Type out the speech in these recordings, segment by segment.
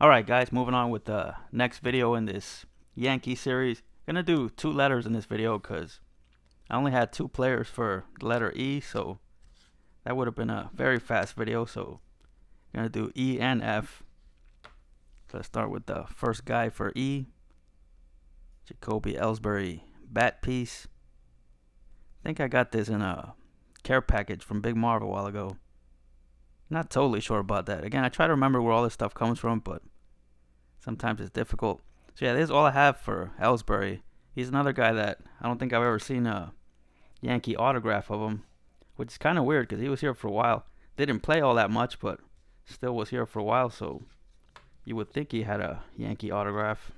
Alright guys, moving on with the next video in this Yankee series. Gonna do two letters in this video because I only had two players for the letter E, so that would have been a very fast video. So gonna do E and F. So let's start with the first guy for E. Jacoby Ellsbury bat piece. I think I got this in a care package from Big Marv a while ago. Not totally sure about that. Again, I try to remember where all this stuff comes from, but sometimes it's difficult. So yeah, this is all I have for Ellsbury. He's another guy that I don't think I've ever seen a Yankee autograph of him, which is kind of weird because he was here for a while. Didn't play all that much, but still was here for a while, so you would think he had a Yankee autograph.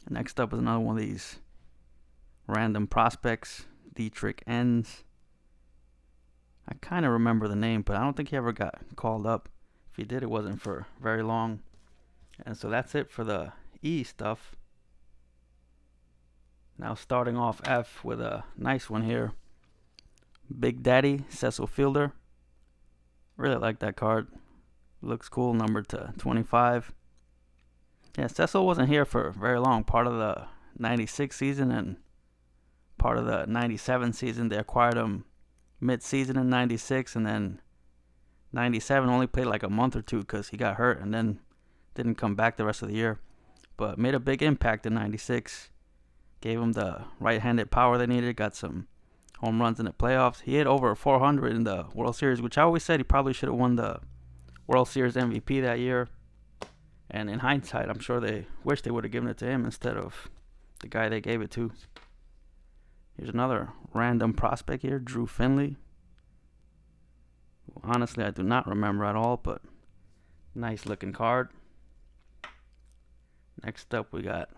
Next up is another one of these random prospects, Dietrich Enns. I kind of remember the name, but I don't think he ever got called up. If he did, it wasn't for very long. And so that's it for the E stuff. Now starting off F with a nice one here. Big Daddy, Cecil Fielder. Really like that card. Looks cool, numbered to 25. Yeah, Cecil wasn't here for very long. Part of the 96 season and part of the 97 season. They acquired him mid-season in 96, and then 97 only played like a month or two because he got hurt and then didn't come back the rest of the year. But made a big impact in 96. Gave him the right-handed power they needed. Got some home runs in the playoffs. He hit over 400 in the World Series, which I always said he probably should have won the World Series MVP that year. And in hindsight, I'm sure they wish they would have given it to him instead of the guy they gave it to. Here's another random prospect here, Drew Finley. Honestly, I do not remember at all, but nice looking card. Next up, we got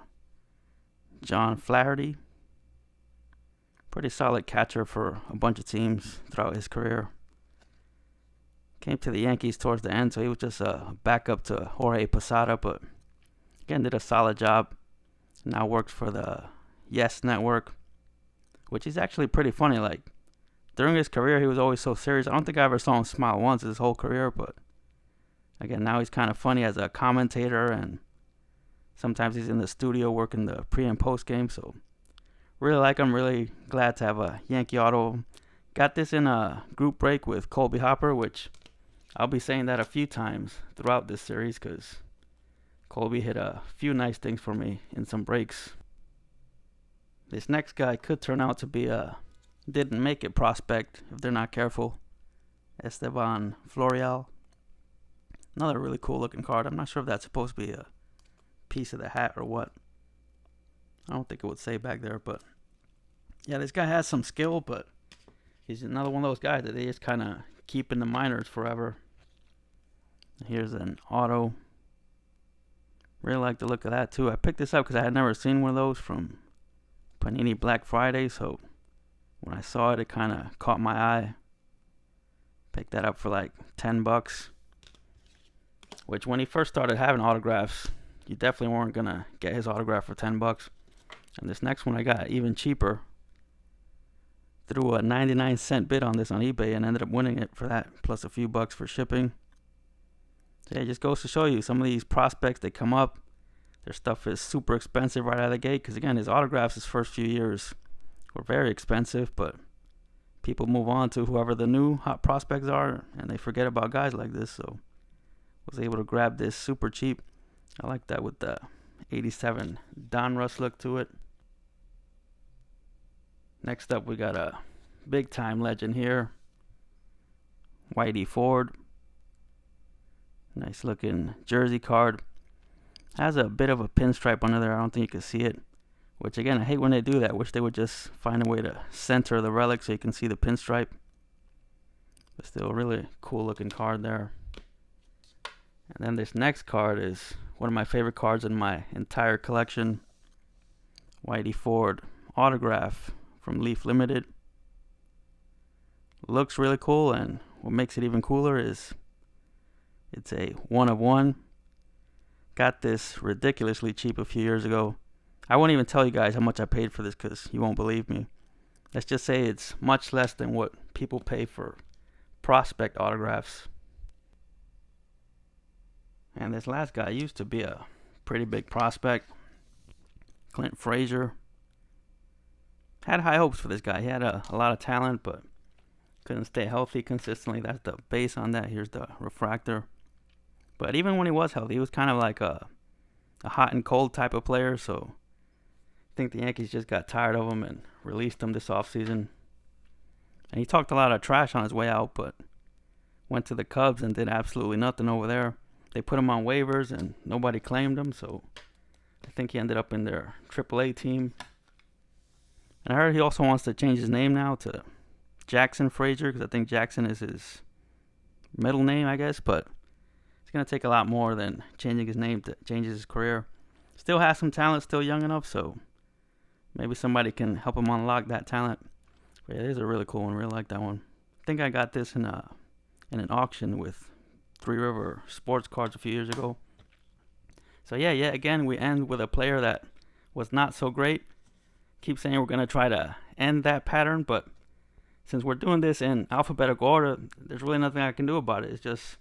John Flaherty. Pretty solid catcher for a bunch of teams throughout his career. Came to the Yankees towards the end, so he was just a backup to Jorge Posada, but again, did a solid job. Now works for the Yes Network, which is actually pretty funny. Like, during his career, he was always so serious. I don't think I ever saw him smile once his whole career, but again, now he's kind of funny as a commentator, and sometimes he's in the studio working the pre and post game. So really like him. Really glad to have a Yankee auto. Got this in a group break with Colby Hopper, which I'll be saying that a few times throughout this series because Colby hit a few nice things for me in some breaks. This next guy could turn out to be a didn't make it prospect if they're not careful. Esteban Florial. Another really cool looking card. I'm not sure if that's supposed to be a piece of the hat or what. I don't think it would say back there, but yeah, this guy has some skill, but he's another one of those guys that they just kind of keep in the minors forever. Here's an auto. Really like the look of that too. I picked this up because I had never seen one of those from Panini Black Friday, so when I saw it, it kind of caught my eye. Picked that up for like $10, which when he first started having autographs, you definitely weren't gonna get his autograph for $10. And this next one I got even cheaper. Threw a 99-cent bid on this on eBay and ended up winning it for that, plus a few bucks for shipping. So yeah, it just goes to show you some of these prospects, they come up, their stuff is super expensive right out of the gate. Because again, his autographs his first few years were very expensive, but people move on to whoever the new hot prospects are, and they forget about guys like this. So was able to grab this super cheap. I like that with the 87 Donruss look to it. Next up, we got a big-time legend here, Whitey Ford. Nice-looking jersey card. Has a bit of a pinstripe under there. I don't think you can see it, which, again, I hate when they do that. Wish they would just find a way to center the relic so you can see the pinstripe. But still a really cool-looking card there. And then this next card is one of my favorite cards in my entire collection. Whitey Ford autograph from Leaf Limited. Looks really cool, and what makes it even cooler is it's a 1/1. Got this ridiculously cheap a few years ago. I won't even tell you guys how much I paid for this because you won't believe me. Let's just say it's much less than what people pay for prospect autographs. And this last guy used to be a pretty big prospect. Clint Frazier. Had high hopes for this guy. He had a lot of talent, but couldn't stay healthy consistently. That's the base on that. Here's the refractor. But even when he was healthy, he was kind of like a hot and cold type of player. So I think the Yankees just got tired of him and released him this offseason. And he talked a lot of trash on his way out, but went to the Cubs and did absolutely nothing over there. They put him on waivers and nobody claimed him, so I think he ended up in their AAA team. And I heard he also wants to change his name now to Jackson Frazier, because I think Jackson is his middle name, I guess. But it's going to take a lot more than changing his name to change his career. Still has some talent, still young enough, so maybe somebody can help him unlock that talent. But yeah, this is a really cool one. Really like that one. I think I got this in an auction with Three River Sports Cards a few years ago. So yeah, again, we end with a player that was not so great. Keep saying we're going to try to end that pattern, but since we're doing this in alphabetical order, there's really nothing I can do about it. It's just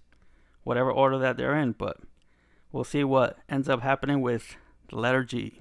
whatever order that they're in, but we'll see what ends up happening with the letter G.